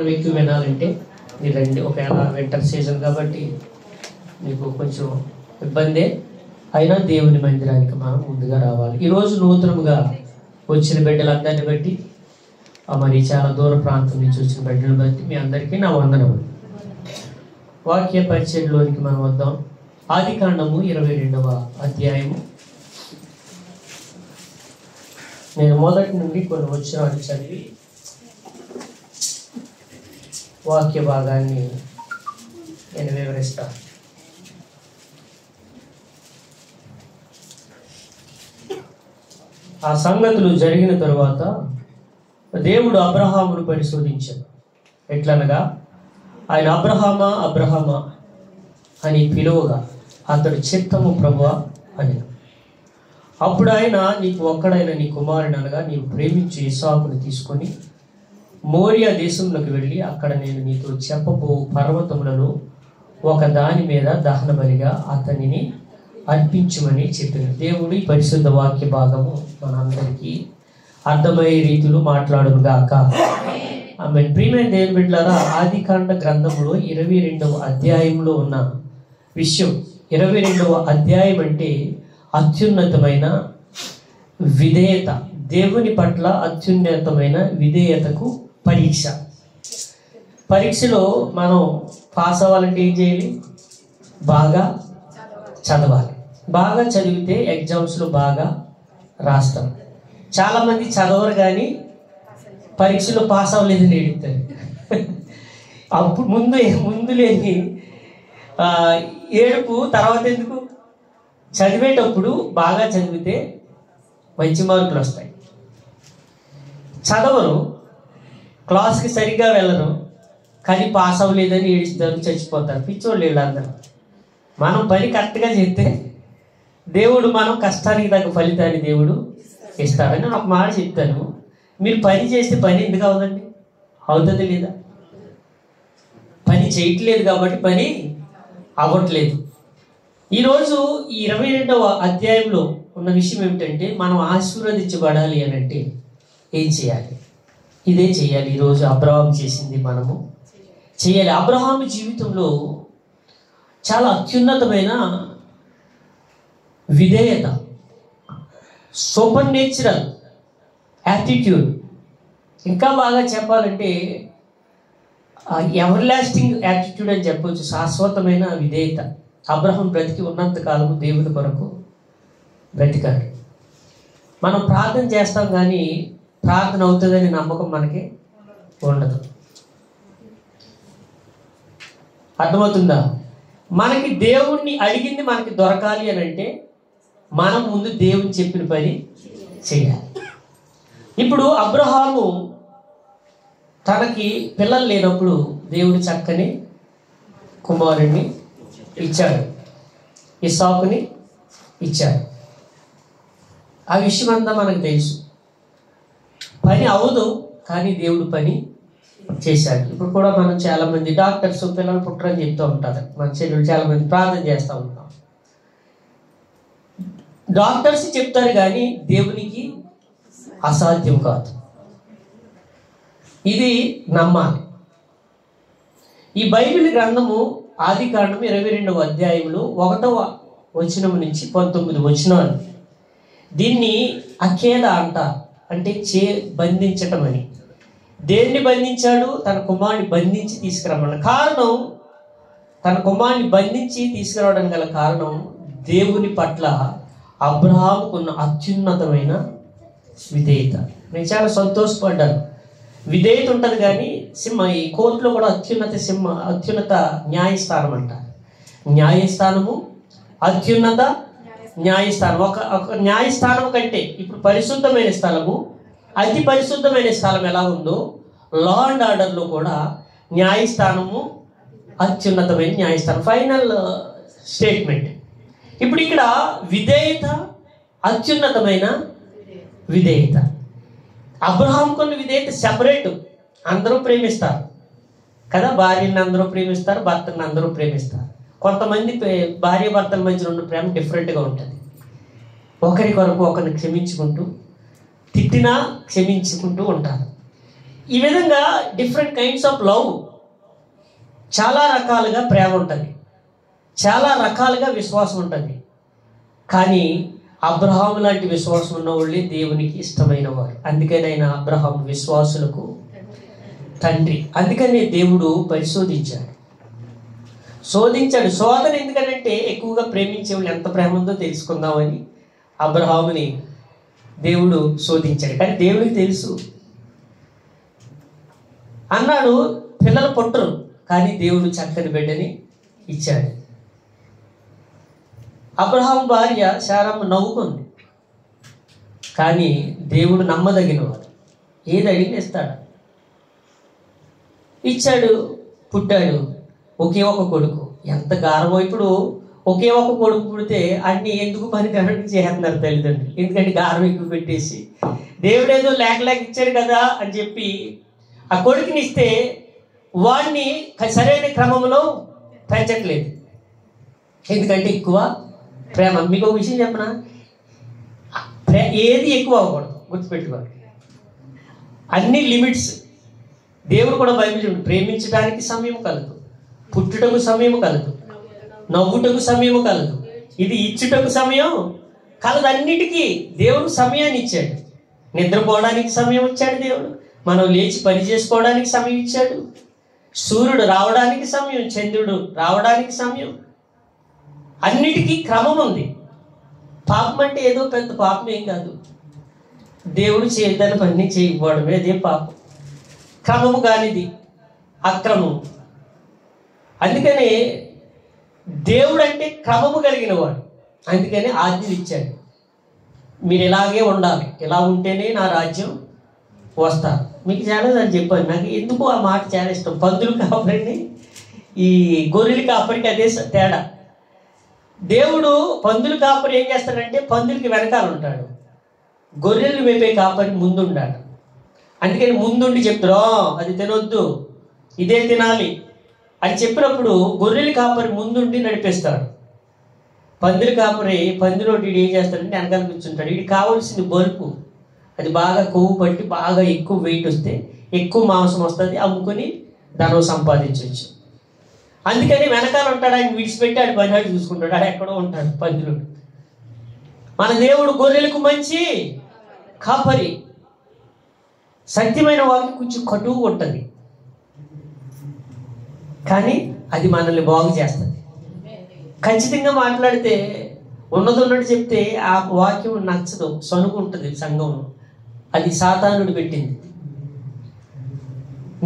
ఎక్కువ వినాలంటే మీరు రండి. ఒకవేళ వింటర్ సీజన్ కాబట్టి మీకు కొంచెం ఇబ్బందే అయినా దేవుని మందిరానికి మనం ముందుగా రావాలి. ఈరోజు నూతనముగా వచ్చిన బిడ్డలందరిని బట్టి మరి చాలా దూర ప్రాంతం నుంచి వచ్చిన బిడ్డలను బట్టి మీ అందరికీ నా వందనములు. వాక్య పరిచయంలోనికి మనం వద్దాం. ఆదికాండము 22వ అధ్యాయము. నేను మొదటి నుండి కొన్ని వచనాలు చదివి వాక్య భాగాన్ని నేను వివరిస్తాను. ఆ సంగతులు జరిగిన తరువాత దేవుడు అబ్రహామును పరిశోధించాడు. ఎట్లనగా ఆయన అబ్రహామా అబ్రహామా అని పిలువగా అతడు చిత్తము ప్రభువా అని. అప్పుడు ఆయన, నీకు ఒక్కడైన నీ కుమారుడు అనగా నీవు ప్రేమించి ఇస్సాకును తీసుకొని మోరియా దేశంలోకి వెళ్ళి అక్కడ నేను నీతో చెప్పబో పర్వతములలో ఒక దాని మీద దహన బలిగా అతనిని అర్పించమని చెప్పిన దేవుడు ఈ పరిశుద్ధ వాక్య భాగము మనందరికీ అర్థమయ్యే రీతిలో మాట్లాడును గాక. ఆమె ప్రియమైన దేవుని బిడ్డలారా, ఆదికాండ గ్రంథంలో 22వ అధ్యాయంలో ఉన్న విషయం. 22వ అధ్యాయం అంటే అత్యున్నతమైన విధేయత, దేవుని పట్ల అత్యున్నతమైన విధేయతకు పరీక్ష. పరీక్షలో మనం పాస్ అవ్వాలంటే ఏం చేయాలి? బాగా చదవాలి. బాగా చదివితే ఎగ్జామ్స్లో బాగా రాస్తాం. చాలామంది చదవరు కానీ పరీక్షలో పాస్ అవ్వలేదని ఏడుస్తారు. అప్పుడు ముందు లేని ఏడుపు తర్వాత ఎందుకు? చదివేటప్పుడు బాగా చదివితే మంచి మార్కులు వస్తాయి. చదవరు, క్లాస్కి సరిగ్గా వెళ్ళరు కానీ పాస్ అవ్వలేదని ఏడుస్తారు, చచ్చిపోతారు. పిచ్చోళ్ళు వీళ్ళందరూ. మనం పని కరెక్ట్గా చేస్తే దేవుడు మనం కష్టానికి తగ్గ ఫలితాన్ని దేవుడు ఇస్తాడని నేను ఒక మాట చెప్తాను. మీరు పని చేస్తే పని ఎందుకు అవుదండి? అవుతుంది లేదా? పని చేయట్లేదు కాబట్టి పని అవ్వట్లేదు. ఈరోజు ఈ 22వ అధ్యాయంలో ఉన్న విషయం ఏమిటంటే, మనం ఆశీర్వదించబడాలి అని అంటే ఏం చేయాలి? ఇదే చేయాలి. ఈరోజు అబ్రహాము చేసింది మనము చేయాలి. అబ్రహాము జీవితంలో చాలా అత్యున్నతమైన విధేయత, సూపర్ నేచురల్ యాటిట్యూడ్, ఇంకా బాగా చెప్పాలంటే ఎవర్ లాస్టింగ్ యాటిట్యూడ్ అని చెప్పవచ్చు. శాశ్వతమైన విధేయత. అబ్రహాం బ్రతికి ఉన్నంత కాలము దేవుని కొరకు బ్రతికాడు. మనం ప్రార్థన చేస్తాం కానీ ప్రార్థన అవుతుందని నమ్మకం మనకి ఉండదు. అర్థమవుతుందా? మనకి దేవుణ్ణి అడిగింది మనకి దొరకాలి అని అంటే మనం ముందు దేవుని చెప్పిన పని చేయాలి. ఇప్పుడు అబ్రహాము తనకి పిల్లలు లేనప్పుడు దేవుడు చక్కని కుమారుడిని ఇచ్చాడు, ఇస్సాకుని ఇచ్చాడు. ఆ విషయం అంతా మనకు తెలుసు. పని అవదు కానీ దేవుడు పని చేశాడు. ఇప్పుడు కూడా మనం చాలామంది డాక్టర్స్ పిల్లలు పుట్టరని చెప్తూ ఉంటారు. మన చెల్లెలు చాలామంది ప్రార్థన చేస్తూ ఉంటాం. డాక్టర్స్ చెప్తారు కానీ దేవునికి అసాధ్యం కాదు. ఇది నమ్మాలి. ఈ బైబిల్ గ్రంథము ఆదికాండం 22వ అధ్యాయంలో 1వ వచనం నుంచి 19 వచనాలు. దీన్ని అఖేద అంటారు. అంటే బంధించటం అని. దేన్ని బంధించాడు? తన కుమారుని బంధించి తీసుకురమ్మన్న కారణం, తన కుమారుని బంధించి తీసుకురావడం గల కారణం దేవుని పట్ల అబ్రహాముకున్న అత్యున్నతమైన విధేయత. నేను చాలా సంతోషపడ్డాను. విధేయత ఉంటుంది కానీ ఈ కోర్టులో కూడా అత్యున్నత న్యాయస్థానం అంటారు. న్యాయస్థానము, అత్యున్నత న్యాయస్థానం. ఒక న్యాయస్థానం కంటే ఇప్పుడు పరిశుద్ధమైన స్థలము, అతి పరిశుద్ధమైన స్థలం ఎలా ఉందో లా అండ్ ఆర్డర్లో కూడా న్యాయస్థానము అత్యున్నతమైన న్యాయస్థానం. Final statement. ఇప్పుడు ఇక్కడ విధేయత, అత్యున్నతమైన విధేయత. అబ్రహాం కొన్ని విధేయత సెపరేట్. అందరూ ప్రేమిస్తారు కదా, భార్యని అందరూ ప్రేమిస్తారు, భర్తని అందరూ ప్రేమిస్తారు. కొంతమంది భార్య భర్తల మధ్య ఉన్న ప్రేమ డిఫరెంట్గా ఉంటుంది. ఒకరి కొరకు ఒకరిని క్షమించుకుంటూ, తిట్టినా క్షమించుకుంటూ ఉంటారు. ఈ విధంగా డిఫరెంట్ కైండ్స్ ఆఫ్ లవ్, చాలా రకాలుగా ప్రేమ ఉంటుంది, చాలా రకాలుగా విశ్వాసం ఉంటుంది. కానీ అబ్రహాము లాంటి విశ్వాసం ఉన్న వాళ్ళే దేవునికి ఇష్టమైన వారు. అందుకని ఆయన అబ్రహాము విశ్వాసులకు తండ్రి. అందుకని దేవుడు పరిశోధించాడు. శోధన ఎందుకంటే ఎక్కువగా ప్రేమించే వాళ్ళు ఎంత ప్రేమ ఉందో తెలుసుకుందామని అబ్రహాముని దేవుడు శోధించాడు. కానీ దేవుడికి తెలుసు. అన్నాడు పిల్లలు పుట్టరు, కానీ దేవుడు చక్కని బిడ్డని ఇచ్చాడు. అబ్రహాము భార్య శారమ్మ నవ్వుకుంది, కానీ దేవుడు నమ్మదగినవాడు. ఏది అడిగిన ఇస్తాడు. ఇచ్చాడు, పుట్టాడు. ఒకే ఒక కొడుకు. ఎంత గారమో. ఇప్పుడు ఒకే ఒక కొడుకు పుడితే అన్ని ఎందుకు పని కరెక్ట్ చేస్తున్నారు తల్లిదండ్రులు. ఎందుకంటే గారం ఎక్కువ పెట్టేసి దేవుడేదో లేక ఇచ్చాడు కదా అని చెప్పి ఆ కొడుకుని ఇస్తే వాడిని సరైన క్రమంలో పెంచట్లేదు. ఎందుకంటే ఎక్కువ ప్రేమ. మీకు ఒక విషయం చెప్పనా, ఏది ఎక్కువ అవ్వకూడదు, గుర్తుపెట్టుకోండి. అన్ని లిమిట్స్. దేవుడు కూడా బైబిల్ ప్రేమించడానికి సమయం కలదు, పుట్టుటకు సమయం కలదు, నవ్వుటకు సమయం కలదు, ఇది ఇచ్చుటకు సమయం కలదు. అన్నిటికీ దేవుడు సమయాన్ని ఇచ్చాడు. నిద్రపోవడానికి సమయం ఇచ్చాడు దేవుడు, మనం లేచి పని చేసుకోవడానికి సమయం ఇచ్చాడు, సూర్యుడు రావడానికి సమయం, చంద్రుడు రావడానికి సమయం. అన్నిటికీ క్రమం ఉంది. పాపం అంటే ఏదో పెద్ద పాపం ఏం కాదు. దేవుడు చేయదని పని చేయకపోవడమే అదే పాపం. క్రమము కానిది అక్రమం. అందుకనే దేవుడు అంటే క్రమము కలిగిన వాడు. అందుకని ఆజ్ఞలు ఇచ్చాడు. మీరు ఇలాగే ఉండాలి, ఇలా ఉంటేనే నా రాజ్యం వస్తారు. మీకు చాలాసార్లు చెప్పాను, నాకు ఎందుకు ఆ మాట చాలా ఇష్టం. పందులు కాపరిని ఈ గొర్రెలు కాపరికి అదే తేడా. దేవుడు పందులు కాపరి ఏం చేస్తాడంటే పందులకి వెనకాల ఉంటాడు, గొర్రెలు మేపే కాపరి ముందుండాడు. అందుకని ముందుండి చెప్తారు, అది తినొద్దు, ఇదే తినాలి అని చెప్పినప్పుడు గొర్రెలు కాపరి ముందుండి నడిపిస్తాడు. పందులు కాపరి పందిలోటి ఏం చేస్తాడంటే వెనకాల కూర్చుంటాడు. వీడికి కావాల్సింది బల్పు, అది బాగా కొవ్వు పట్టి బాగా ఎక్కువ వెయిట్ వస్తే ఎక్కువ మాంసం వస్తుంది, అమ్ముకొని ధనం సంపాదించవచ్చు. అందుకని వెనకాల ఉంటాడు. ఆయన విడిచిపెట్టి ఆడు పని ఆడు చూసుకుంటాడు, ఆడు ఎక్కడో ఉంటాడు పందిలోడు. మన దేవుడు గొర్రెలకు మంచి కాపరి. సత్యమైన వాక్యం కొంచెం కటువుగా ఉంటుంది, కానీ అది మనల్ని బాగు చేస్తుంది. ఖచ్చితంగా మాట్లాడితే ఉన్నట్టు చెప్తే ఆ వాక్యం నచ్చదు, సనుకుంటుంది సంఘంలో. అది సాతానుడు పెట్టింది.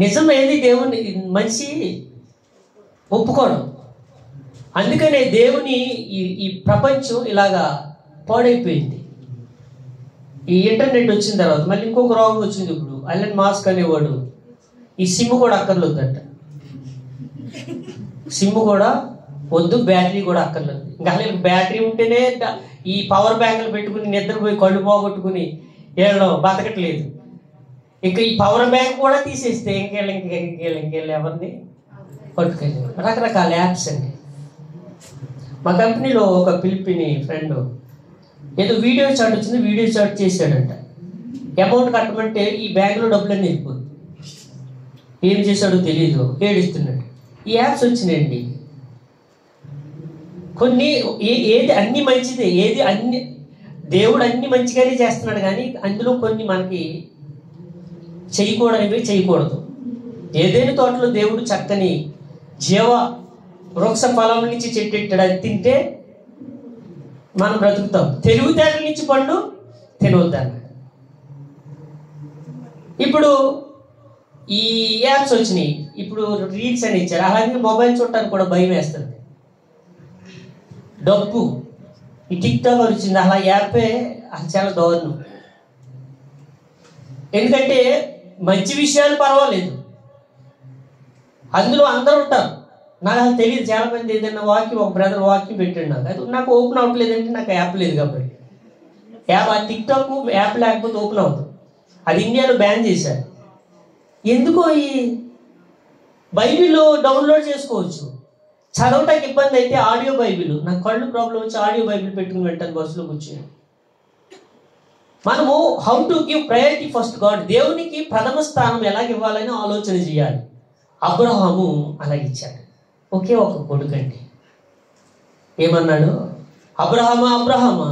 నిజం ఏది దేవుని మనిషి ఒప్పుకోవడం. అందుకనే దేవుని ఈ ప్రపంచం ఇలాగా పాడైపోయింది. ఈ ఇంటర్నెట్ వచ్చిన తర్వాత మళ్ళీ ఇంకొక రోగం వచ్చింది. ఇప్పుడు అలెన్ మాస్క్ అనేవాడు ఈ సిమ్ కూడా అక్కర్లేదంట. సిమ్ కూడా వద్దు, బ్యాటరీ కూడా అక్కర్లేదు. ఇంకా అసలు బ్యాటరీ ఉంటేనే ఈ పవర్ బ్యాంకులు పెట్టుకుని నిద్రపోయి కళ్ళు పోగొట్టుకుని ఏళ్ళలో బతకట్లేదు. ఇంకా ఈ పవర్ బ్యాంక్ కూడా తీసేస్తే ఇంకెళ్ళి ఎవరిని పట్టుకెళ్ళి రకరకాల యాప్స్ అండి. మా కంపెనీలో ఒక ఫిలిపిని ఫ్రెండ్ ఏదో వీడియో చాట్ వచ్చింది, వీడియో చాట్ చేశాడంట. అమౌంట్ కట్టమంటే ఈ బ్యాంకులో డబ్బులన్నీ వెళ్ళిపోతుంది. ఏం చేశాడో తెలియదు, ఏడుస్తున్నాడు. ఈ యాప్స్ వచ్చినాయండి. కొన్ని ఏది అన్ని మంచిదే, ఏది అన్ని దేవుడు అన్ని మంచిగానే చేస్తున్నాడు, కానీ అందులో కొన్ని మనకి చేయకూడదు. ఏదైనా తోటలో దేవుడు చక్కని జీవ వృక్ష ఫలం నుంచి చెట్టెట్టాడు, అది తింటే మనం బ్రతుకుతాం. తెలివితేటల నుంచి పండు తినవద్దన్నాడు. ఇప్పుడు ఈ యాప్స్ వచ్చినాయి, ఇప్పుడు రీల్స్ అని ఇచ్చారు. అలాగే మొబైల్ చూడటానికి కూడా భయం వేస్తుంది. డబ్బు ఈ టిక్ టాక్ వచ్చింది, అలా యాపే అది చాలా దారుణం. ఎందుకంటే మంచి విషయాలు పర్వాలేదు, అందులో అందరూ ఉంటారు. నాకు అసలు తెలియదు. చాలా మంది ఏదైనా వాక్యం, ఒక బ్రదర్ వాక్యం పెట్టాడు, అది నాకు ఓపెన్ అవ్వట్లేదంటే నాకు యాప్ లేదు కాబట్టి. యాప్ ఆ టిక్ టాక్ యాప్ లేకపోతే ఓపెన్ అవుతుంది. అది ఇండియాలో బ్యాన్ చేశారు. ఎందుకో ఈ బైబిల్లో డౌన్లోడ్ చేసుకోవచ్చు, చదవటానికి ఇబ్బంది అయితే ఆడియో బైబిల్. నాకు కళ్ళు ప్రాబ్లం వచ్చి ఆడియో బైబిల్ పెట్టుకుని పెట్టాను బస్సులో కూర్చొని. మనము how to give priority first God, దేవునికి ప్రథమ స్థానం ఎలాగ ఇవ్వాలని ఆలోచన చేయాలి. అబ్రహాము అలా ఇచ్చాడు. ఒకే ఒక కొడుకండి. ఏమన్నాడు? అబ్రహామా అబ్రహామా,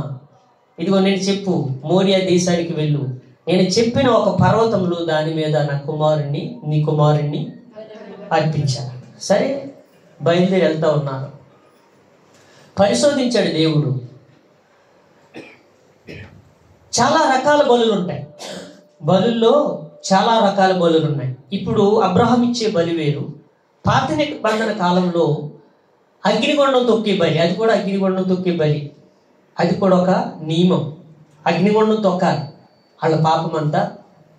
ఇదిగో నేను చెప్పు, మోరియా దేశానికి వెళ్ళు, నేను చెప్పిన ఒక పర్వతంలో దాని మీద నీ కుమారుణ్ణి అర్పించాను. సరే, బయలుదేరి వెళ్తా ఉన్నారు. పరిశోధించాడు దేవుడు. చాలా రకాల బలులు ఉంటాయి. బలుల్లో చాలా రకాల బలులు ఉన్నాయి. ఇప్పుడు అబ్రహాం ఇచ్చే బలి వేరు. పాత నిబంధన కాలంలో అగ్నిగుండం తొక్కే బలి, అది కూడా అగ్నిగుండం తొక్కే బలి, అది కూడా ఒక నియమం. అగ్నిగుండం తొక్కాలి, వాళ్ళ పాపం అంతా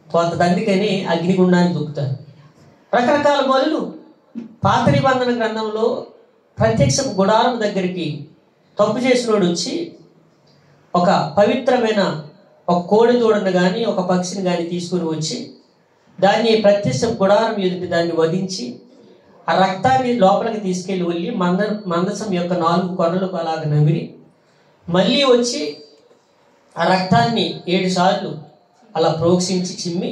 పోతుంది. అందుకని అగ్నిగుండాన్ని తొక్కుతారు. రకరకాల బలులు. పాత నిబంధన గ్రంథంలో ప్రత్యక్ష గుడారం దగ్గరికి తప్పు చేసినోడు వచ్చి ఒక పవిత్రమైన ఒక కోడి దూడను కానీ ఒక పక్షిని కానీ తీసుకుని వచ్చి దాన్ని ప్రత్యక్ష గుడారం ఎదుటి దాన్ని వధించి ఆ రక్తాన్ని లోపలికి తీసుకెళ్ళి వెళ్ళి మందసం యొక్క 4 కొనలకు అలాగ నమిరి మళ్ళీ వచ్చి ఆ రక్తాన్ని 7 సార్లు అలా ప్రోక్షించి చిమ్మి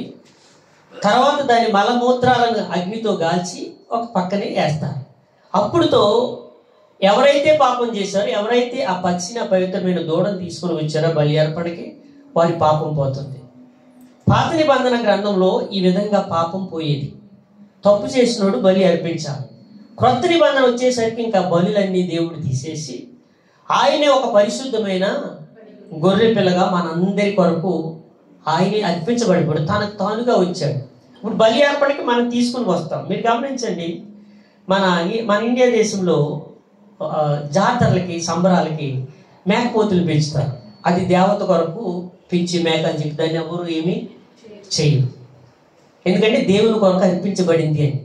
తర్వాత దాని మలమూత్రాలను అగ్నితో గాల్చి ఒక పక్కనే వేస్తారు. అప్పుడుతో ఎవరైతే పాపం చేశారో, ఎవరైతే ఆ పక్షిని పవిత్రమైన దూడను తీసుకుని వచ్చారో బలి అర్పణకి, వారి పాపం పోతుంది. పాత నిబంధన గ్రంథంలో ఈ విధంగా పాపం పోయేది. తప్పు చేసినోడు బలి అర్పించాలి. క్రొత్త నిబంధన వచ్చేసరికి ఇంకా బలులన్నీ దేవుడు తీసేసి ఆయనే ఒక పరిశుద్ధమైన గొర్రె పిల్లగా మనందరి కొరకు ఆయనే అర్పించబడిపోయాడు. తనకు తానుగా వచ్చాడు. ఇప్పుడు బలి అర్పణకి మనం తీసుకుని వస్తాం. మీరు గమనించండి, మన ఇండియా దేశంలో జాతరలకి సంబరాలకి మేకపోతులు పెంచుతారు. అది దేవత కొరకు పెంచి మేక అని చెప్పి దాన్ని ఎవరు ఏమీ చేయరు. ఎందుకంటే దేవుని కొరకు అర్పించబడింది అని.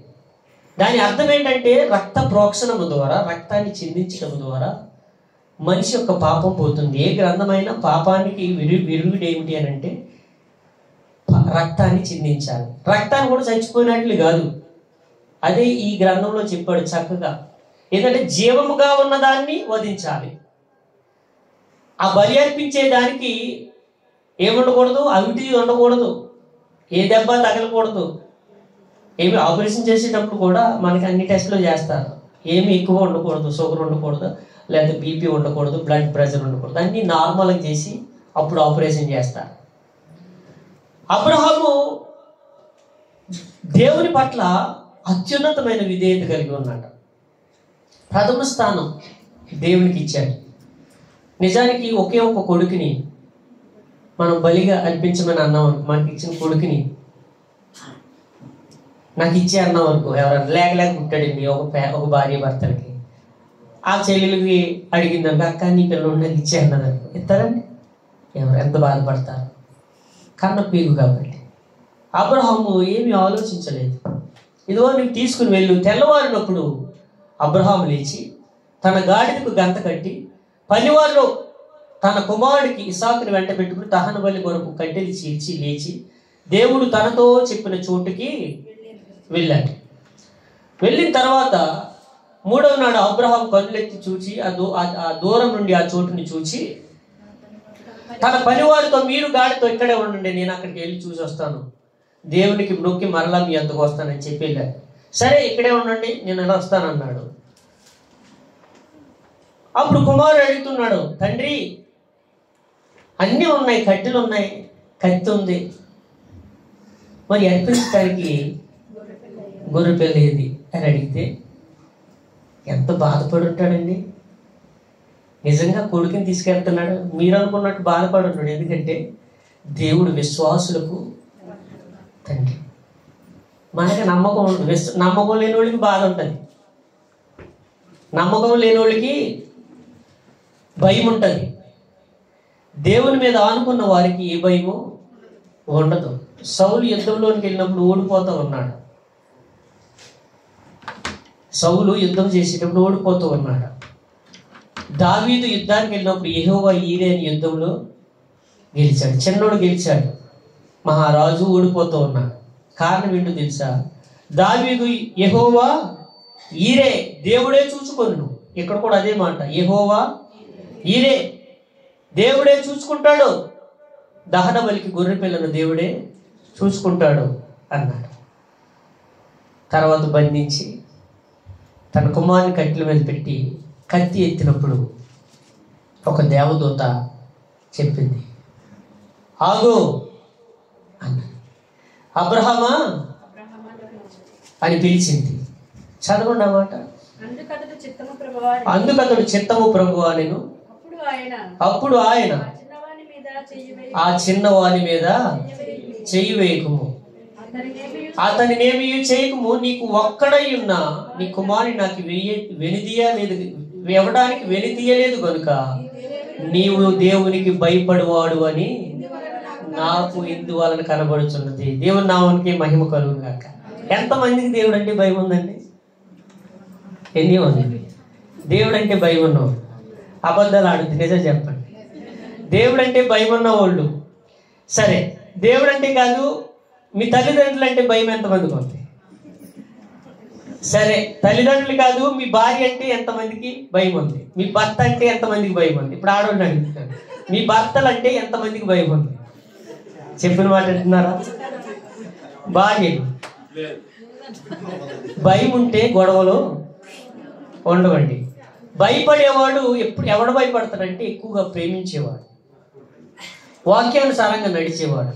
దాని అర్థం ఏంటంటే రక్త ప్రోక్షణము ద్వారా, రక్తాన్ని చిందించడం ద్వారా మనిషి యొక్క పాపం పోతుంది. ఏ గ్రంథమైనా పాపానికి విరుగుడు ఏమిటి అని అంటే రక్తాన్ని చిందించాలి. రక్తాన్ని కూడా చచ్చిపోయినట్లు కాదు, అదే ఈ గ్రంథంలో చెప్పాడు చక్కగా. ఏంటంటే జీవముగా ఉన్నదాన్ని వధించాలి. ఆ బలి అర్పించే దానికి ఏముండకూడదు, అవిటి ఉండకూడదు, ఏ దెబ్బ తగలకూడదు. ఏమి ఆపరేషన్ చేసేటప్పుడు కూడా మనకి అన్ని టెస్టులు చేస్తారు. ఏమి ఎక్కువ ఉండకూడదు, షుగర్ ఉండకూడదు, లేదా బీపీ ఉండకూడదు, బ్లడ్ ప్రెషర్ ఉండకూడదు, అన్నీ నార్మల్గా చేసి అప్పుడు ఆపరేషన్ చేస్తారు. అబ్రహాము దేవుని పట్ల అత్యున్నతమైన విధేయత కలిగి ఉన్నాడు. ప్రథమ స్థానం దేవునికి ఇచ్చాడు. నిజానికి ఒకే ఒక కొడుకుని మనం బలిగా అర్పించమని అన్నాం అనుకో, మనకి ఇచ్చిన కొడుకుని నాకు ఇచ్చే అన్నాం అనుకో, ఎవరైనా లేక పుట్టాడండి ఒక భార్య భర్తలకి, ఆ చెల్లెలకి అడిగిందనుకో, అక్క నీ పిల్లలు నాకు ఇచ్చే అన్నది అనుకో, ఇస్తారండి? ఎవరు ఎంత బాధపడతారు? కన్న పీగు కాబట్టి. అబ్రహాము ఏమీ ఆలోచించలేదు. ఇదిగో నువ్వు తీసుకుని వెళ్ళు. తెల్లవారినప్పుడు అబ్రహాము లేచి తన గాడిదకు గంత కట్టి పనివారిలో తన కుమారుడికి ఇసాకుని వెంట పెట్టుకుని దహన బలి కొరకు కట్టెలు చీల్చి లేచి దేవుడు తనతో చెప్పిన చోటుకి వెళ్ళాడు. వెళ్ళిన తర్వాత 3వ నాడు అబ్రహాం కన్నులెత్తి చూచి ఆ దూరం నుండి ఆ చోటుని చూచి తన పనివారితో, మీరు గాడితో ఇక్కడే ఉండండి, నేను అక్కడికి వెళ్ళి చూసి వస్తాను, దేవునికి నొక్కి మరలా మీ అంతకు వస్తానని చెప్పి వెళ్ళాడు. సరే ఇక్కడే ఉండండి, నేను ఎలా వస్తానన్నాడు. అప్పుడు కుమారుడు అడుగుతున్నాడు, తండ్రి అన్నీ ఉన్నాయి, కట్టెలు ఉన్నాయి, కత్తి ఉంది, మరి అర్పించడానికి గొర్రె పిల్ల ఏది అని అడిగితే ఎంత బాధపడి ఉంటాడండి. నిజంగా కొడుకుని తీసుకెళ్తున్నాడు. మీరు అనుకున్నట్టు బాధపడి ఉంటాడు. ఎందుకంటే దేవుడు విశ్వాసులకు తండ్రి. మనకి నమ్మకం ఉంటుంది, నమ్మకం లేని వాళ్ళకి బాధ ఉంటుంది, నమ్మకం లేని వాళ్ళకి భయం ఉంటుంది. దేవుని మీద ఆనుకున్న వారికి ఏ భయమో ఉండదు. సౌలు యుద్ధంలోనికి వెళ్ళినప్పుడు ఓడిపోతూ ఉన్నాడు. సౌలు యుద్ధం చేసేటప్పుడు ఓడిపోతూ ఉన్నాడు. దావీదు యుద్ధానికి వెళ్ళినప్పుడు యెహోవా ఈరే అని యుద్ధంలో గెలిచాడు. చిన్నోడు గెలిచాడు, మహారాజు ఓడిపోతూ ఉన్నాడు. కారణం ఏంటో తెలుసా? దావీదు యెహోవా ఈరే, దేవుడే చూసుకొను. ఇక్కడ కూడా అదే మాట, యెహోవా ఈరే, దేవుడే చూసుకుంటాడు. దహన బలికి గొర్రె పిల్లను దేవుడే చూసుకుంటాడు అన్నాడు. తర్వాత బంధించి తన కుమారుని కట్టెల మీద పెట్టి కత్తి ఎత్తినప్పుడు ఒక దేవదూత చెప్పింది, ఆగు అన్నాడు. అబ్రహామా అని పిలిచింది. చదవండి అన్నమాట. అందుకతడు చిత్తము ప్రభువా నేను. అప్పుడు ఆయన ఆ చిన్నవాని మీద చెయ్యి వేయకుము, అతనినేమి చేయకుము, నీకు ఒక్కడై ఉన్నా నీ కుమారుని నాకు వెనుదీయలేదు, ఇవ్వడానికి వెనుదీయలేదు కనుక నీవు దేవునికి భయపడువాడు అని నాకు ఇందువలన కనబడుచున్నది. దేవుని నామానికి మహిమ కలుగును గాక. ఎంతమందికి దేవుడు అంటే భయం ఉందండి? ఎన్ని ఉంది? దేవుడు అంటే భయం ఉన్నవాడు అబద్ధాలు ఆడుద్ది, నిజం చెప్పండి. దేవుడు అంటే భయం ఉన్న వాళ్ళు సరే, దేవుడు అంటే కాదు, మీ తల్లిదండ్రులు అంటే భయం ఎంతమందికి ఉంది? సరే, తల్లిదండ్రులు కాదు, మీ భార్య అంటే ఎంతమందికి భయం ఉంది? మీ భర్త అంటే ఎంతమందికి భయం ఉంది? ఇప్పుడు ఆడవాళ్ళు అడుగుతారు, మీ భర్తలు అంటే ఎంతమందికి భయం ఉంది? చెప్పిన మాట అంటున్నారా? భార్యలు భయం ఉంటే గొడవలు ఉండవండి. భయపడేవాడు ఎవడు భయపడతాడంటే ఎక్కువగా ప్రేమించేవాడు, వాక్యానుసారంగా నడిచేవాడు.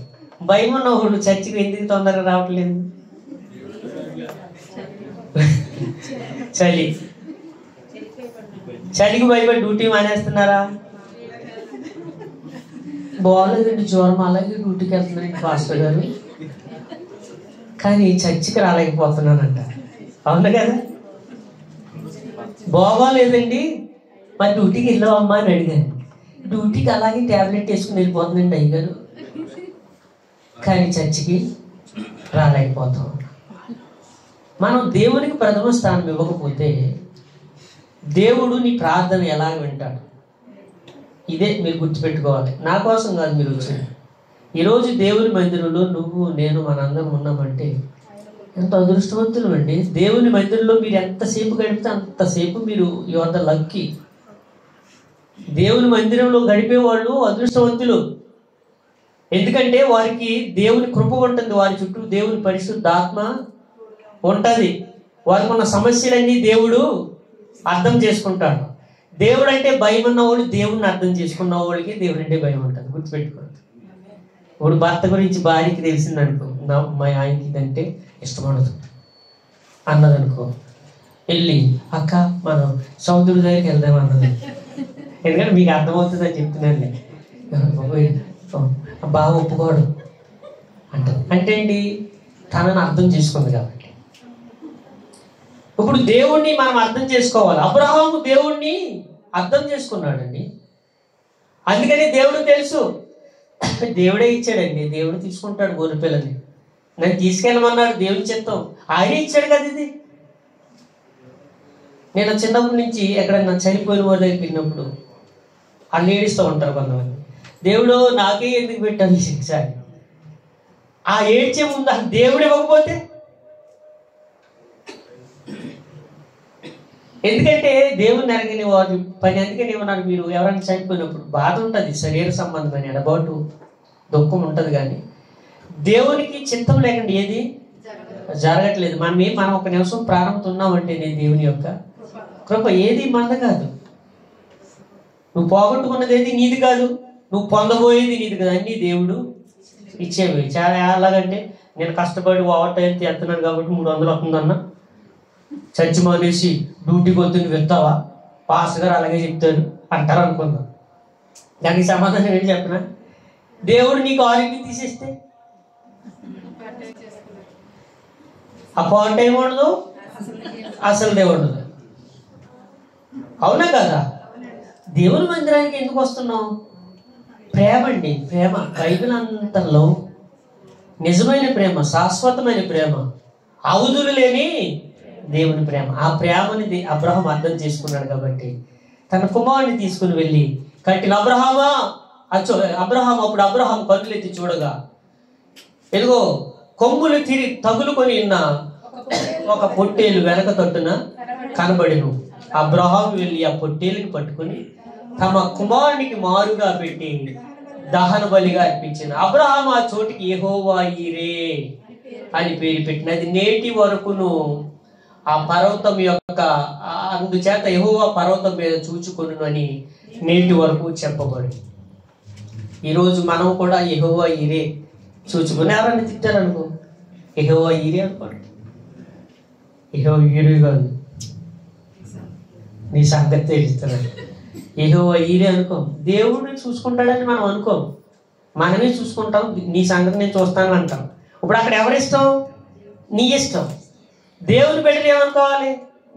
భయం ఉన్నవాడు చర్చికి ఎందుకు తొందరగా రావట్లేదు? చలికి భయపడి డ్యూటీ మానేస్తున్నారా? బాగాలేదండి జ్వరం, అలాగే డ్యూటీకి వెళ్తున్నారండి పాస్టర్ గారు, కానీ చర్చికి రాలేకపోతున్నానంట. అవును కదా? బాగోలేదండి మరి డ్యూటీకి వెళ్ళావమ్మా అని అడిగాను. డ్యూటీకి అలాగే ట్యాబ్లెట్ వేసుకుని వెళ్ళిపోతుందండి అయ్యగారు, కానీ చర్చికి రాలేకపోతాం. మనం దేవునికి ప్రథమ స్థానం ఇవ్వకపోతే దేవుడు నీ ప్రార్థన ఎలా వింటాడు? ఇదే మీరు గుర్తుపెట్టుకోవాలి. నా కోసం కాదు మీరు వచ్చింది. ఈరోజు దేవుని మందిరంలో నువ్వు నేను మనందరం ఉన్నామంటే ఎంత అదృష్టవంతులు అండి. దేవుని మందిరంలో మీరు ఎంతసేపు గడిపితే అంతసేపు మీరు యువత లక్కీ. దేవుని మందిరంలో గడిపే వాళ్ళు అదృష్టవంతులు. ఎందుకంటే వారికి దేవుని కృప ఉంటుంది, వారి చుట్టూ దేవుని పరిశుద్ధాత్మ ఉంటుంది, వారికి ఉన్న సమస్యలన్నీ దేవుడు అర్థం చేసుకుంటాడు. దేవుడు అంటే భయం ఉన్నవాడు, దేవుడిని అర్థం చేసుకున్న వాళ్ళకి దేవుడు అంటే భయం ఉంటుంది. గుర్తుపెట్టుకోండి. ఇప్పుడు భర్త గురించి భార్యకి తెలిసిందనుకో, మా ఆయనకి ఇదంటే ఇష్టపడదు అన్నదనుకో, వెళ్ళి అక్క మనం సముద్రుడి దగ్గరికి వెళ్దాం అన్నది. ఎందుకంటే మీకు అర్థమవుతుందని చెప్తున్నానులే. బాగా ఒప్పుకోడు అంటది. అంటే ఏంటి? తనని అర్థం చేసుకుంది కాబట్టి. ఇప్పుడు దేవుణ్ణి మనం అర్థం చేసుకోవాలి. అబ్రహాము దేవుణ్ణి అర్థం చేసుకున్నాడండి. అందుకని దేవుడు తెలుసు, దేవుడే ఇచ్చాడండి, దేవుడు తీసుకుంటాడు గొర్రెపిల్లని. నన్ను తీసుకెళ్ళమన్నాడు, దేవుని చిత్తం, ఆయనే ఇచ్చాడు కదా. ఇది నేను చిన్నప్పటి నుంచి ఎక్కడన్నా చనిపోయిన వారి దగ్గరికి వెళ్ళినప్పుడు వాళ్ళు ఏడుస్తూ ఉంటారు కొంతమంది, దేవుడు నాకే ఎందుకు పెట్టాలి శిక్ష అని. ఆ ఏడ్చే ముందు దేవుడు ఇవ్వకపోతే, ఎందుకంటే దేవుని ఎరగని వారి పని. అందుకని ఏమన్నారు, మీరు ఎవరైనా చనిపోయినప్పుడు బాధ ఉంటుంది, శరీర సంబంధమైన ఎడబాటు దుఃఖం ఉంటుంది, కానీ దేవునికి చిత్తం లేకుండా ఏది జరగట్లేదు. మనం ఒక నిమిషం ప్రారంభతున్నామంటే నేను దేవుని యొక్క కృప. ఏది మంద కాదు, నువ్వు పోగొట్టుకున్నది ఏది నీది కాదు, నువ్వు పొందబోయేది నీది కాదు, అన్నీ దేవుడు ఇచ్చేవి. చాలా ఎలాగంటే నేను కష్టపడి ఓవర్ టైం చేస్తున్నాను కాబట్టి 300 వస్తుందన్న, చర్చి మానేసి డ్యూటీకి వద్దు నువ్వు వెళ్తావా, పాస్టర్ గారు అలాగే చెప్తారు అంటారు అనుకుందాం. దానికి సమాధానం ఏంటి చెప్పిన? దేవుడు నీకు ఆరోగ్యం తీసేస్తే ఆ పార్ట్ టైం ఉండదు, అసలు దేవుడు ఉండదు. అవునా కదా? దేవుని మందిరానికి ఎందుకు వస్తున్నావు? ప్రేమ అండి, ప్రేమ. బైబిల్ అంతలో నిజమైన ప్రేమ, శాశ్వతమైన ప్రేమ, అవధులు లేని దేవుని ప్రేమ. ఆ ప్రేమని అబ్రహాం అర్థం చేసుకున్నాడు కాబట్టి తన కుమారుని తీసుకుని వెళ్ళి కట్టిన. అబ్రహాం కన్నులు ఎత్తి చూడగా ఎదుగో కొమ్ములు తగులుకొని ఉన్న ఒక పొట్టేలు వెనక తట్టున కనబడిను. అబ్రహాం వెళ్ళి ఆ పొట్టేలుని పట్టుకుని తమ కుమారునికి మారుగా పెట్టి దహన బలిగా అర్పించింది. అబ్రహాము ఆ చోటికి యెహోవా ఈరే అని పేరు పెట్టిన. అది నేటి వరకును ఆ పర్వతం యొక్క అందుచేత యెహోవా పర్వతం మీద చూచుకొనును అని నేటి వరకు చెప్పబడింది. ఈరోజు మనం కూడా యెహోవా ఈరే చూచుకొని ఎవరైనా తిట్టారనుకో, యెహోవా ఈరే అనుకోండి. యెహోవా ఈరే కాదు, నీ సంగతి తెలుస్తున్నాడు. యెహోవా ఈరే అనుకో. దేవుడిని చూసుకుంటాడని మనం అనుకోం, మనమే చూసుకుంటాం. నీ సంగతి నేను చూస్తాను అంటాం. ఇప్పుడు అక్కడ ఎవరిష్టం? నీ ఇష్టం. దేవుని బిడ్డలు ఏమనుకోవాలి?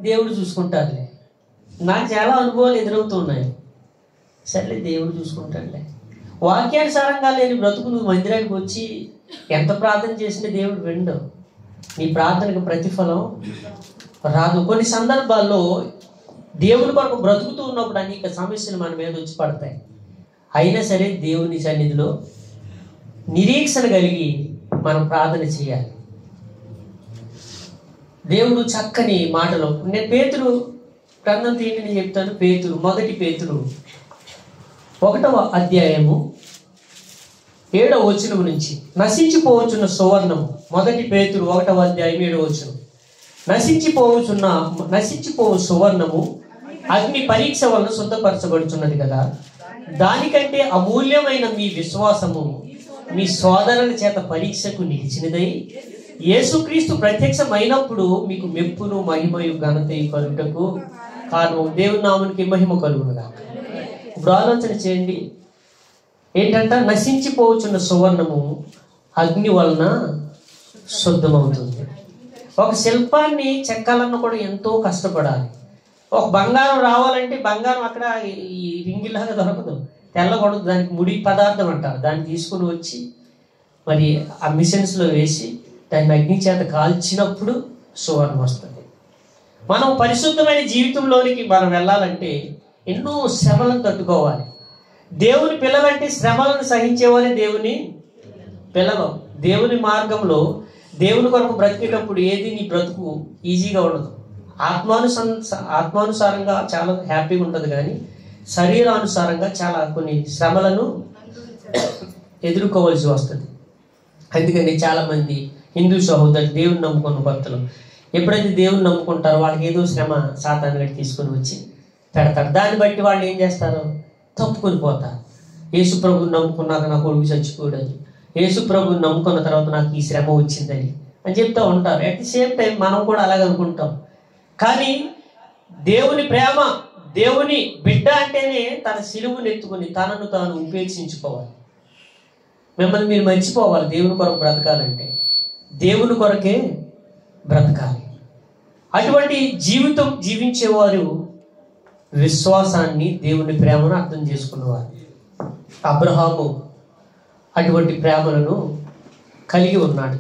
దేవుడు చూసుకుంటారులే. నాకు చాలా అనుభవాలు ఎదురవుతున్నాయి. సర్లే దేవుడు చూసుకుంటాడులే. వాక్యానుసారంగా లేని బ్రతుకు నువ్వు మందిరానికి వచ్చి ఎంత ప్రార్థన చేసినా దేవుడు వినడు. నీ ప్రార్థనకు ప్రతిఫలం రాదు. కొన్ని సందర్భాల్లో దేవుని కొరకు బ్రతుకుతూ ఉన్నప్పుడు అనేక సమస్యలు మన మీద వచ్చి పడతాయి. అయినా సరే దేవుని సన్నిధిలో నిరీక్షణ కలిగి మనం ప్రార్థన చేయాలి. దేవుడు చక్కని మాటలు, నేను పేతురు గ్రంథం తీయండి, నేను చెప్తాను. పేతురు, మొదటి పేతురు 1వ అధ్యాయము 7వ వచనం నుంచి. నశించిపోవచ్చున్న సువర్ణము. మొదటి పేతురు 1వ అధ్యాయం 7వ వచనం. నశించిపోవు సువర్ణము అగ్ని పరీక్ష వలన శుద్ధపరచబడుచున్నది కదా, దానికంటే అమూల్యమైన మీ విశ్వాసము మీ సోదరుల చేత పరీక్షకు నిలిచినదై యేసుక్రీస్తు ప్రత్యక్షమైనప్పుడు మీకు మెప్పును మహిమయు ఘనతయు కలుగుటకు కారణం. దేవుని నామమునికి మహిమ కలుగునుగా. ఇప్పుడు ఆలోచన చేయండి. ఏంటంట? నశించిపోవచ్చున్న సువర్ణము అగ్ని వలన శుద్ధమవుతుంది. ఒక శిల్పాన్ని చెక్కాలన్నా కూడా ఎంతో కష్టపడాలి. ఒక బంగారం రావాలంటే బంగారం అక్కడ ఈ రింగిలాగా దొరకదు, తెల్లగొడదు. దానికి ముడి పదార్థం అంటారు. దాన్ని తీసుకుని వచ్చి మరి ఆ మిషన్స్లో వేసి దాన్ని అగ్ని చేత కాల్చినప్పుడు సువర్ణం వస్తుంది. మనం పరిశుద్ధమైన జీవితంలోనికి మనం వెళ్ళాలంటే ఎన్నో శ్రమలను తట్టుకోవాలి. దేవుని పిల్లలంటే శ్రమలను సహించేవారే దేవుని పిల్లలు. దేవుని మార్గంలో దేవుని కొరకు బ్రతికేటప్పుడు ఏది నీ బ్రతుకు ఈజీగా ఉండదు. ఆత్మానుసారంగా చాలా హ్యాపీగా ఉంటుంది, కానీ శరీరానుసారంగా చాలా కొన్ని శ్రమలను ఎదుర్కోవాల్సి వస్తుంది. అందుకని చాలామంది హిందూ సహోదరులు, దేవుని నమ్ముకున్న భక్తులు ఎప్పుడైతే దేవుని నమ్ముకుంటారో వాళ్ళకి ఏదో శ్రమ సాతాను గట్టి తీసుకొని వచ్చి పెడతారు. దాన్ని బట్టి వాళ్ళు ఏం చేస్తారు? తప్పుకొని పోతారు. యేసు ప్రభుని నమ్ముకున్నాక నా కొడుకు చచ్చిపోయాడని, యేసు ప్రభుని నమ్ముకున్న తర్వాత నాకు ఈ శ్రమ వచ్చిందని అని చెప్తూ ఉంటారు. అట్ ది సేమ్ టైం మనం కూడా అలాగే అనుకుంటాం. కానీ దేవుని ప్రేమ, దేవుని బిడ్డ అంటేనే తన సిలువను ఎత్తుకొని తనను తాను ఉపేక్షించుకోవాలి. మిమ్మల్ని మీరు మర్చిపోవాలి. దేవుని కొరకు బ్రతకాలంటే దేవుని కొరకే బ్రతకాలి. అటువంటి జీవితం జీవించేవారు విశ్వాసాన్ని, దేవుని ప్రేమను అర్థం చేసుకున్నవారు. అబ్రహాము అటువంటి ప్రేమలను కలిగి ఉన్నాడు.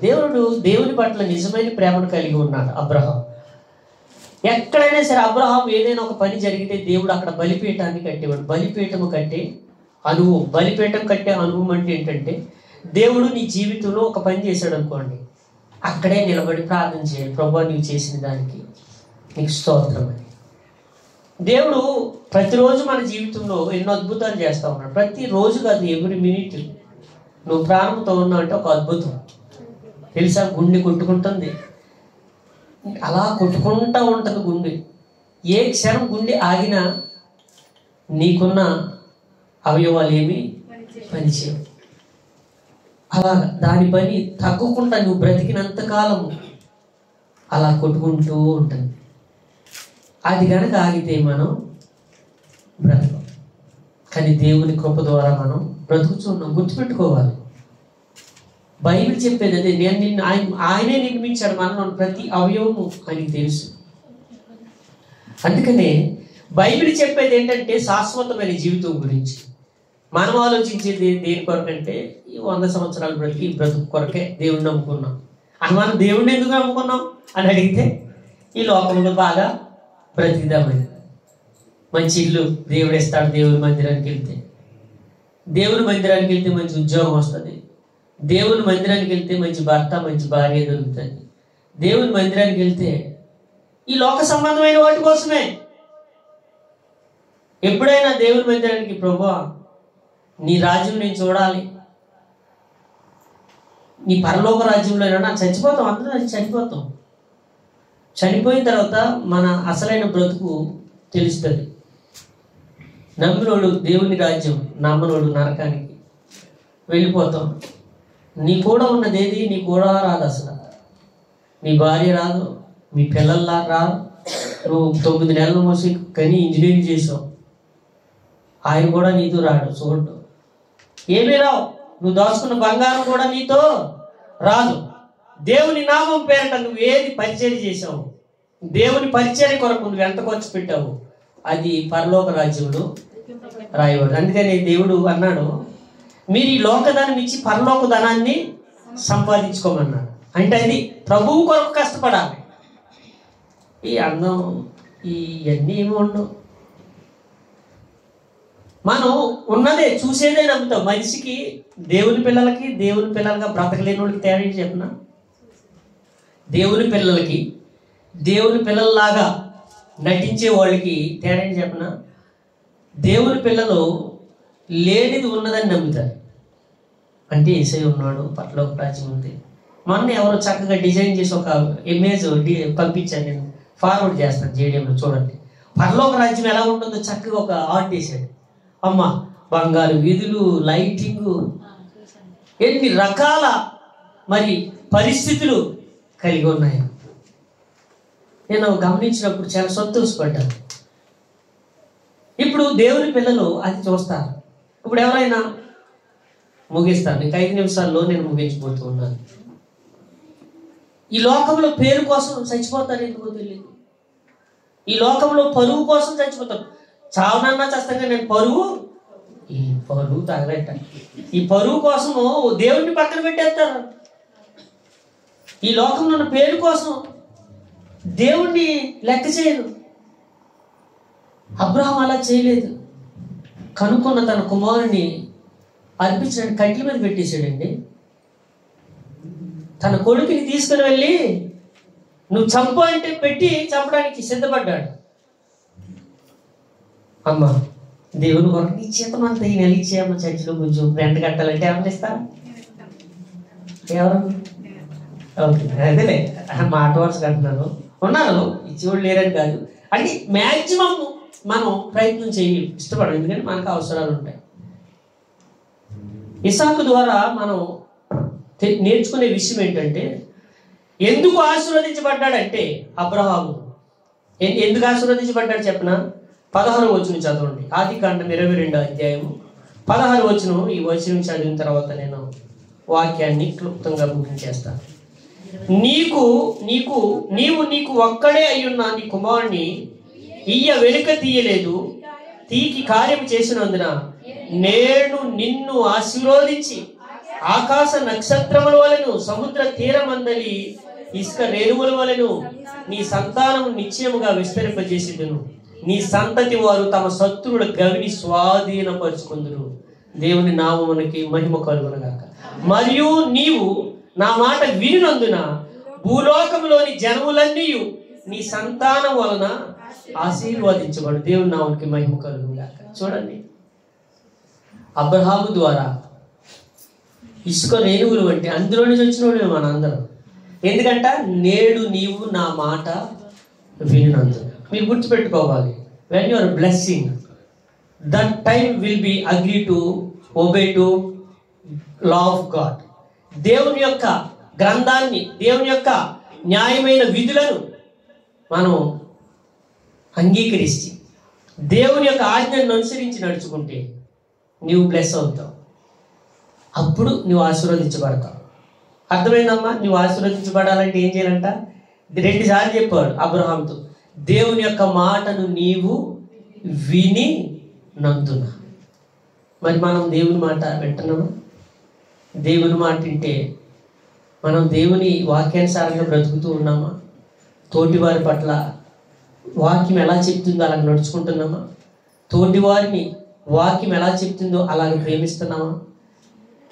దేవుని పట్ల నిజమైన ప్రేమను కలిగి ఉన్నాడు అబ్రహాం. ఎక్కడైనా సరే అబ్రహాం ఏదైనా ఒక పని జరిగితే దేవుడు అక్కడ బలిపీఠాన్ని కట్టేవాడు. బలిపీఠము కట్టే అనుభవం. బలిపీఠం కట్టే అనుభవం అంటే ఏంటంటే, దేవుడు నీ జీవితంలో ఒక పని చేశాడు అనుకోండి, అక్కడే నిలబడి ప్రార్థన చేయాలి. ప్రభువా నీవు చేసిన దానికి నీకు స్తోత్రం అని. దేవుడు ప్రతిరోజు మన జీవితంలో ఎన్నో అద్భుతాలు చేస్తూ ఉన్నాడు. ప్రతిరోజు కాదు, ఎవ్రీ మినిట్ నువ్వు ప్రారంభంతో ఉన్నావు అంటే ఒక అద్భుతం. తెలుసా? గుండె కొట్టుకుంటుంది, అలా కొట్టుకుంటూ ఉంటుంది గుండె. ఏ క్షణం గుండె ఆగినా నీకున్న అవయవాలు ఏమి పనిచేయవు. అలా దాని పని తగ్గకుండా నువ్వు బ్రతికినంతకాలం అలా కొట్టుకుంటూ ఉంటుంది. అది కనుక ఆగితే మనం బ్రతకం. కానీ దేవుని కృప ద్వారా మనం బ్రతుకుతున్నాం. గుర్తుపెట్టుకోవాలి. బైబిల్ చెప్పేది అదే. ఆయనే నిర్మించాడు మనలో ప్రతి అవయవము అని తెలుసు. అందుకనే బైబిల్ చెప్పేది ఏంటంటే శాశ్వతమైన జీవితం గురించి. మనం ఆలోచించేది దేని కొరకంటే, ఈ 100 సంవత్సరాలు బ్రతికి బ్రతుకు కొరకే దేవుణ్ణి నమ్ముకున్నాం. అని మనం దేవుణ్ణి ఎందుకు నమ్ముకున్నాం అని అడిగితే, ఈ లోకంలో బాగా బ్రతికిద్దామని. మంచి ఇల్లు దేవుడు ఇస్తాడు. దేవుని మందిరానికి వెళ్తే మంచి ఉద్యోగం వస్తుంది. దేవుని మందిరానికి వెళ్తే మంచి భర్త, మంచి భార్య దొరుకుతుంది. దేవుని మందిరానికి వెళ్తే ఈ లోక సంబంధమైన వాటి కోసమే. ఎప్పుడైనా దేవుని మందిరానికి ప్రభువా నీ రాజ్యం నేను చూడాలి, నీ పరలోక రాజ్యంలో నాకు చచ్చిపోతాం, అందరూ చనిపోతాం. చనిపోయిన తర్వాత మన అసలైన బ్రతుకు తెలుస్తుంది. నమ్మినోడు దేవుని రాజ్యం, నమ్మనోడు నరకానికి వెళ్ళిపోతాం. నీ కూడా ఉన్నది ఏది? నీ కూడా రాదు, అసలు నీ భార్య రాదు, మీ పిల్లల్లా రాదు. నువ్వు 9 నెలలు మోసి కానీ ఇంజనీరింగ్ చేసావు, ఆయన కూడా నీతో రాడు, చూడు. ఏమీ రావు. నువ్వు దాచుకున్న బంగారం కూడా నీతో రాదు. దేవుని నామం పేరట నువ్వు ఏది పరిచర్య చేసావు, దేవుని పరిచర్య కొరకు నువ్వు ఎంత ఖర్చు పెట్టావు, అది పరలోక రాజ్యంలో రాయబడు. అందుకని దేవుడు అన్నాడు, మీరు ఈ లోకధనం ఇచ్చి పరలోక ధనాన్ని సంపాదించుకోమన్నాడు. అంటే అది ప్రభువు కొరకు కష్టపడాలి. ఈ అందం ఇవన్నీ ఏమి ఉండవు. మనం ఉన్నదే చూసేదే నమ్ముతాం. మనిషికి దేవుని పిల్లలుగా బ్రతకలేని వాళ్ళకి తేడా ఏంటి చెప్పిన? దేవుని పిల్లలకి దేవుని పిల్లల్లాగా నటించే వాళ్ళకి తేడా ఏంటి చెప్పిన? దేవుని పిల్లలు లేనిది ఉన్నదని నమ్ముతారు. అంటే యేసయ్య ఉన్నాడు, పరలోక రాజ్యం ఉంది. మొన్న ఎవరో చక్కగా డిజైన్ చేసి ఒక ఇమేజ్ పంపించాను, నేను ఫార్వర్డ్ చేస్తాను జేడిఎంలో, చూడండి. పరలోక రాజ్యం ఎలా ఉంటుందో చక్కగా ఒక ఆర్ట్ వేసాడు. అమ్మ, బంగారు వీధులు, లైటింగ్, ఎన్ని రకాల మరి పరిస్థితులు కలిగి ఉన్నాయి. నేను గమనించినప్పుడు చాలా సంతోషపడ్డాను. ఇప్పుడు దేవుని పిల్లలు అది చూస్తారు. ఇప్పుడు ఎవరైనా ముగిస్తాను, ఇంక 5 నిమిషాల్లో నేను ముగించిపోతూ ఉన్నాను. ఈ లోకంలో పేరు కోసం చచ్చిపోతారు, ఎందుకో తెలియదు. ఈ లోకంలో పరువు కోసం చచ్చిపోతారు. చావనన్నా చేస్తాగా నేను ఈ పరువు తగలెట్ట, ఈ పరువు కోసము దేవుడిని పక్కన పెట్టేస్తారు. ఈ లోకంలో ఉన్న పేరు కోసం దేవుణ్ణి లెక్క చేయరు. అబ్రహాం అలా చేయలేదు. కనుక్కున్న తన కుమారుని అర్పించడానికి కట్ల మీద పెట్టేశాడండి. తన కొడుకుని తీసుకుని వెళ్ళి నువ్వు చంపు అంటే పెట్టి చంపడానికి సిద్ధపడ్డాడు. అమ్మ, దేవుని కొరకు నీ చేతమంతా ఈ నెల ఇచ్చేయమ్మ, చర్చిలో కొంచెం రెంట్ కట్టాలంటే ఏమన్నా ఇస్తారా? ఎవరు? ఓకే, అదేలే మాట వరుస కట్టినాను. ఉన్నారు, ఇచ్చేవాళ్ళు లేరని కాదు. అంటే మ్యాక్సిమం మనం ప్రయత్నం ఇష్టపడం, ఎందుకంటే మనకు అవసరాలు ఉంటాయి. ఇసాకు ద్వారా మనం నేర్చుకునే విషయం ఏంటంటే, ఎందుకు ఆశీర్వదించబడ్డాడంటే అబ్రహాము ఎందుకు ఆశీర్వదించబడ్డాడు చెప్పనా? 16వ వచనం చదవండి. ఆదికాండం 22వ అధ్యాయము 16వ వచనం. ఈ వచనం చదివిన తర్వాత నేను వాక్యాన్ని క్లుప్తంగా ముగించేస్తాను. నీవు ఒక్కడే అయ్యున్న నీ కుమారుని వెనుక తీయలేదు, తీకి కార్యం చేసినందున నేను నిన్ను ఆశీర్వదించి ఆకాశ నక్షత్రముల వలెను, సముద్ర తీరమందలి ఇసుక రేణువుల వలెను నీ సంతానము నిశ్చయముగా విస్తరింపజేసేదను. నీ సంతతి వారు తమ శత్రువుల గవిని స్వాధీనపరుచుకుందురు. దేవుని నామమునకి మహిమ కలుగునుగాక. మరియు నీవు నా మాట వినినందున భూలోకంలోని జనములన్నీ నీ సంతానం వలన ఆశీర్వదించబడు. దేవుని నామమునకి మహిమ కలుగునుగాక. చూడండి, అబ్రహాము ద్వారా ఇసుక రేణువులు వంటి అందులో నుంచి వచ్చినోడే మన అందరం. ఎందుకంట నేడు నీవు నా మాట వినినందున. మీరు గుర్తుపెట్టుకోవాలి, when you are blessing, that time will be agree to obey to law of God. దేవుని యొక్క గ్రంథాన్ని, దేవుని యొక్క న్యాయమైన విధులను మనం అంగీకరిస్తే, దేవుని యొక్క ఆజ్ఞను అనుసరించి నడుచుకుంటే నీవు బ్లెస్ అవుతావు. అప్పుడు నువ్వు ఆశీర్వదించబడతావు. అర్థమైందమ్మా? నువ్వు ఆశీర్వదించబడాలంటే ఏం చేయాలంట? 2 సార్లు చెప్పాడు అబ్రహాంతో, దేవుని యొక్క మాటను నీవు విని నందున. మరి మనం దేవుని మాట వింటున్నామా? దేవుని మాట వింటే మనం దేవుని వాక్యానుసారంగా బ్రతుకుతూ ఉన్నామా? తోటివారి పట్ల వాక్యం ఎలా చెప్తుందో అలాగ నడుచుకుంటున్నామా? తోటివారిని వాక్యం ఎలా చెప్తుందో అలాగ ప్రేమిస్తున్నామా?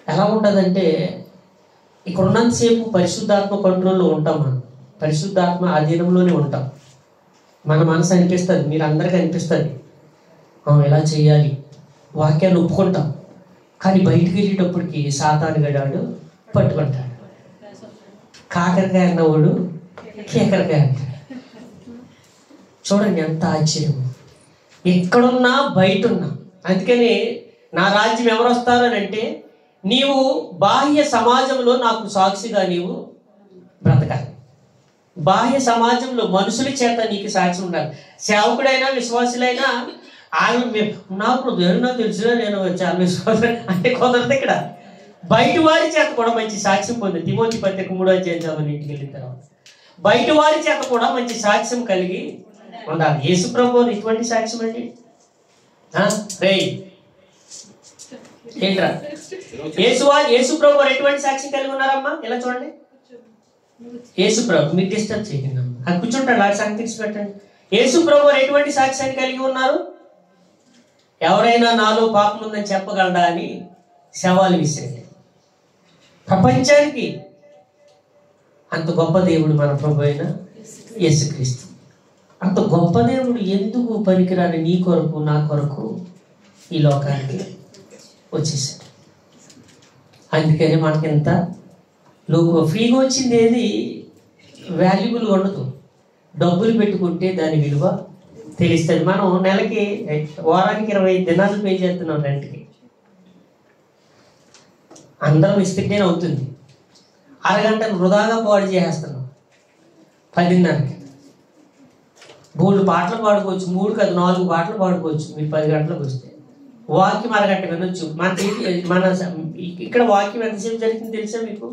ఎలా ఉంటుందంటే, ఇక్కడ ఉన్నంతసేపు పరిశుద్ధాత్మ కంట్రోల్లో ఉంటాం. మనం పరిశుద్ధాత్మ అధీనంలోనే ఉంటాం. మన మనసు అనిపిస్తుంది, మీరు అందరికీ అనిపిస్తుంది ఎలా చేయాలి, వాక్యాన్ని ఒప్పుకుంటాం. కానీ బయటికి వెళ్ళేటప్పటికి సాతాను గడాడు పట్టుకుంటాడు. కాకరకాయ అన్నవాడు కేకరకాయ అంటాడు. చూడండి ఎంత ఆశ్చర్యం. ఎక్కడున్నా బయట ఉన్నా. అందుకని నా రాజ్యం ఎవరు వస్తారు అని అంటే, నీవు బాహ్య సమాజంలో నాకు సాక్షిగా నీవు బ్రతకాలి. బాహ్య సమాజంలో మనుషుల చేత నీకు సాక్షి ఉండాలి. సేవకుడైనా విశ్వాసులైనా నాకు తెలుసు నేను చాలా విశ్వాసం అంటే కుదరదు. ఇక్కడ బయట వారి చేత కూడా మంచి సాక్ష్యం పొంది తిమోతి పత్రిక 3వ అధ్యాయం చదవని ఇంటికి వెళ్ళిన తర్వాత బయట వారి చేత కూడా మంచి సాక్ష్యం కలిగి ఉండాలి. యేసు ప్రభు ఇటువంటి సాక్ష్యం అండి. ఏంట్రా యేసు ప్రభు ఎటువంటి సాక్ష్యం కలిగి ఉన్నారమ్మా? ఇలా చూడండి. యేసు ప్రభు మీకు డిస్టర్బ్ చేయకుండా అది కూర్చుంటాడు. ఆ సంగతి పెట్టండి. యేసు ప్రభు ఎటువంటి సాక్ష్యాన్ని కలిగి ఉన్నారు? ఎవరైనా నాలో పాపం ఉందని చెప్పగలడా అని సవాలు విసిరాడు ప్రపంచానికి. అంత గొప్ప దేవుడు మన ప్రభు అయిన యేసుక్రీస్తు. అంత గొప్ప దేవుడు ఎందుకు పనికిరాని నీ కొరకు నా కొరకు ఈ లోకానికి వచ్చేసాడు. అందుకని మనకింత ఫ్రీగా వచ్చింది ఏది వాల్యుబుల్ ఉండదు. డబ్బులు పెట్టుకుంటే దాని విలువ తెలుస్తుంది. మనం నెలకి వారానికి 25 దినాలు పే చేస్తున్నాం రెంట్కి. అందరం ఇస్తేనే అవుతుంది. అరగంటను వృధాగా పాడు చేసేస్తున్నాం. 10:30కి మూడు పాటలు పాడుకోవచ్చు. 3 కాదు 4 పాటలు పాడుకోవచ్చు. మీరు 10 గంటలకు వస్తే వాక్యం అరగంట వినొచ్చు. మన ఇక్కడ వాక్యం ఎంతసేపు జరిగింది తెలుసా మీకు?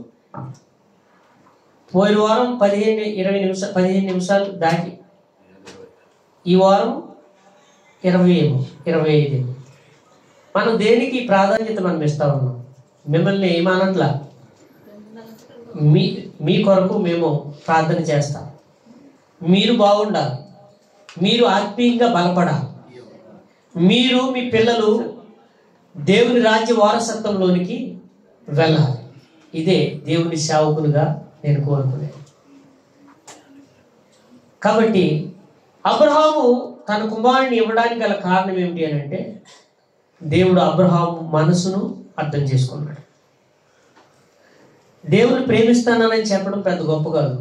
పోయిన వారం 15 నిమిషాలు దాటి, ఈ వారం 25. మనం దేనికి ప్రాధాన్యత మనం ఇస్తా ఉన్నాం? మిమ్మల్ని ఏమనట్లా, మీ కొరకు మేము ప్రార్థన చేస్తాం. మీరు బాగుండాలి, మీరు ఆత్మీయంగా బలపడాలి, మీరు మీ పిల్లలు దేవుని రాజ్య వారసత్వంలోనికి వెళ్ళాలి. ఇదే దేవుని సేవకులుగా నేను కోరుకునేది. కాబట్టి అబ్రహాము తన కుమారుని ఇవ్వడానికి గల కారణం ఏమిటి అని అంటే, దేవుడు అబ్రహాము మనసును అర్థం చేసుకున్నాడు. దేవుని ప్రేమిస్తానని చెప్పడం పెద్ద గొప్ప కాదు.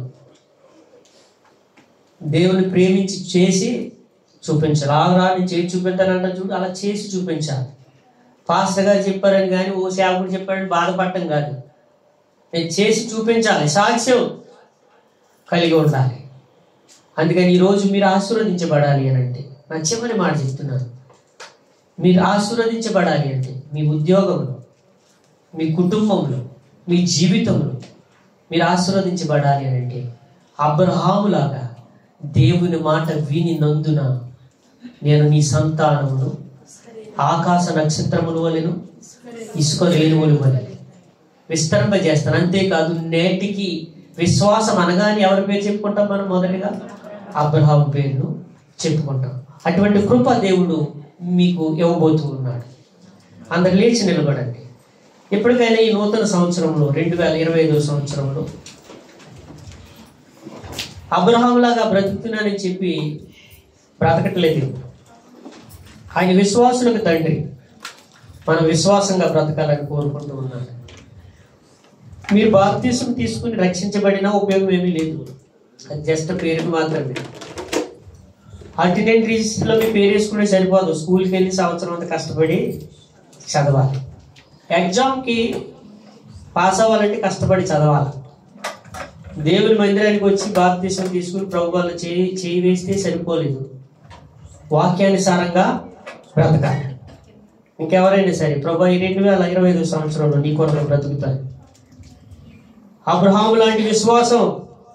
దేవుని ప్రేమించి చేసి చూపించాలి. ఆగ్రహాన్ని చేసి చూపించాలంటే చూడు, అలా చేసి చూపించాలి. పాస్టర్ గారు చెప్పారని కానీ ఓ సేవకుడు చెప్పారని బాధపడటం కాదు. నేను చేసి చూపించాలి, సాక్ష్యం కలిగి ఉండాలి. అందుకని ఈరోజు మీరు ఆశీర్వదించబడాలి అని అంటే, నచ్చమని మాట చెప్తున్నాను. మీరు ఆశీర్వదించబడాలి అంటే మీ ఉద్యోగంలో, మీ కుటుంబంలో, మీ జీవితంలో మీరు ఆశీర్వదించబడాలి అని అంటే, అబ్రహాములాగా దేవుని మాట వినినందున నేను నీ సంతానమును ఆకాశ నక్షత్రముల వలెను ఇసుక రేణువుల వలె విస్తరింపజేస్తాను. అంతేకాదు, నేటికి విశ్వాసం అనగానే ఎవరి పేరు చెప్పుకుంటాం మనం? మొదటిగా అబ్రహాము పేరును చెప్పుకుంటాం. అటువంటి కృప దేవుడు మీకు ఇవ్వబోతూ ఉన్నాడు. అందరు లేచి నిలబడండి. ఎప్పటికైనా ఈ నూతన సంవత్సరంలో 2025వ సంవత్సరంలో అబ్రహాములాగా బ్రతుకుతున్నానని చెప్పి బ్రతకట్లేదు. ఆయన విశ్వాసులకు తండ్రి. మనం విశ్వాసంగా బ్రతకాలని కోరుకుంటూ ఉన్నాడు. మీరు బాప్తిసం తీసుకుని రక్షించబడినా ఉపయోగం ఏమీ లేదు. అది జస్ట్ పేరుకు మాత్రమే. అటెండెంట్ రిజిస్టర్లో మీ పేరు వేసుకుంటే సరిపోదు. స్కూల్కి వెళ్ళి సంవత్సరం అంతా కష్టపడి చదవాలి. ఎగ్జామ్కి పాస్ అవ్వాలంటే కష్టపడి చదవాలి. దేవుని మందిరానికి వచ్చి బాప్తిసం తీసుకుని ప్రభువులు చేయి వేస్తే సరిపోలేదు. వాక్యానుసారంగా బ్రతకాలి. ఇంకెవరైనా సరే ప్రభు 2025వ సంవత్సరంలో నీ కొరకు బ్రతుకుతాను, అబ్రహాము లాంటి విశ్వాసం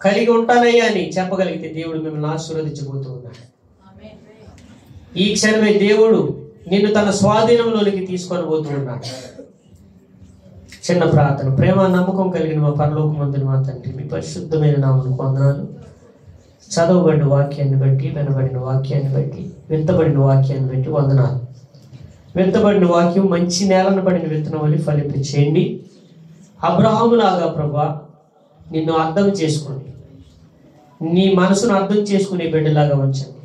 కలిగి ఉంటానయ్యా అని చెప్పగలిగితే దేవుడు మిమ్మల్ని ఆశీర్వదించబోతూ ఉన్నాడు. ఈ క్షణమే దేవుడు నిన్ను తన స్వాధీనంలోనికి తీసుకొని పోతూ ఉన్నాడు. చిన్న ప్రార్థన. ప్రేమ నమ్మకం కలిగిన మా పరలోకమందున మా తండ్రి, మీ పరిశుద్ధమైన నామమునకు వందనాలు. చదవబడిన వాక్యాన్ని బట్టి, వినబడిన వాక్యాన్ని బట్టి, విత్తబడిన వాక్యాన్ని బట్టి వందనాలు. విత్తబడిన వాక్యం మంచి నేలను పడిన విత్తనం వల్ల ఫలింపచేయండి. అబ్రహాములాగా ప్రభా నిన్ను అర్థం చేసుకుని, నీ మనసును అర్థం చేసుకునే బిడ్డలాగా ఉంచండి.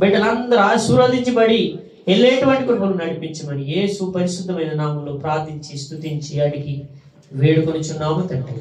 బిడ్డలందరూ ఆశీర్వదించబడి వెళ్ళేటువంటి కృపను నడిపించమని యేసు పరిశుద్ధమైన నామములో ప్రార్థించి స్తుతించి అడిగి వేడుకొనుచున్నాము తండ్రి.